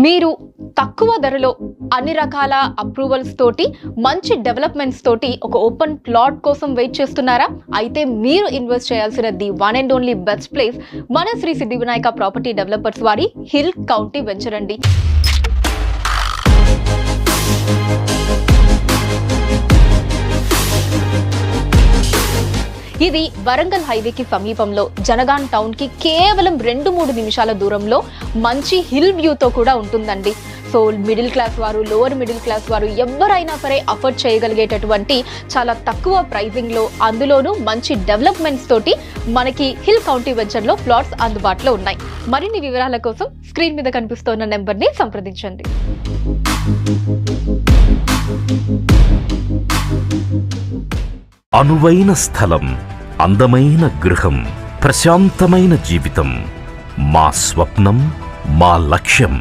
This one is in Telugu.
మీరు తక్కువ ధరలో అన్ని రకాల అప్రూవల్స్ తోటి మంచి డెవలప్మెంట్స్ తోటి ఒక ఓపెన్ ప్లాట్ కోసం వెయిట్ చేస్తున్నారా? అయితే మీరు ఇన్వెస్ట్ చేయాల్సిన the one and only best place మన శ్రీ సిద్ధి వినాయక ప్రాపర్టీ డెవలపర్స్ వారి హిల్ కౌంటీ వెంచర్ అండి. ఇది వరంగల్ హైవేకి సమీపంలో జనగాన్ టౌన్ కి కేవలం 2-3 నిమిషాల దూరంలో మంచి హిల్ వ్యూతో కూడా ఉంటుందండి. సో మిడిల్ క్లాస్ వారు, లోవర్ మిడిల్ క్లాస్ వారు ఎవరైనా సరే అఫోర్డ్ చేయగలిగేటటువంటి చాలా తక్కువ ప్రైజింగ్ లో, అందులోనూ మంచి డెవలప్మెంట్స్ తోటి మనకి హిల్ కౌంటీ వెంచర్ లో ప్లాట్స్ అందుబాటులో ఉన్నాయి. మరిన్ని వివరాల కోసం స్క్రీన్ మీద కనిపిస్తున్న నెంబర్ ని సంప్రదించండి. అనువైన స్థలం, అందమైన గృహం, ప్రశాంతమైన జీవితం మా స్వప్నం, మా లక్ష్యం.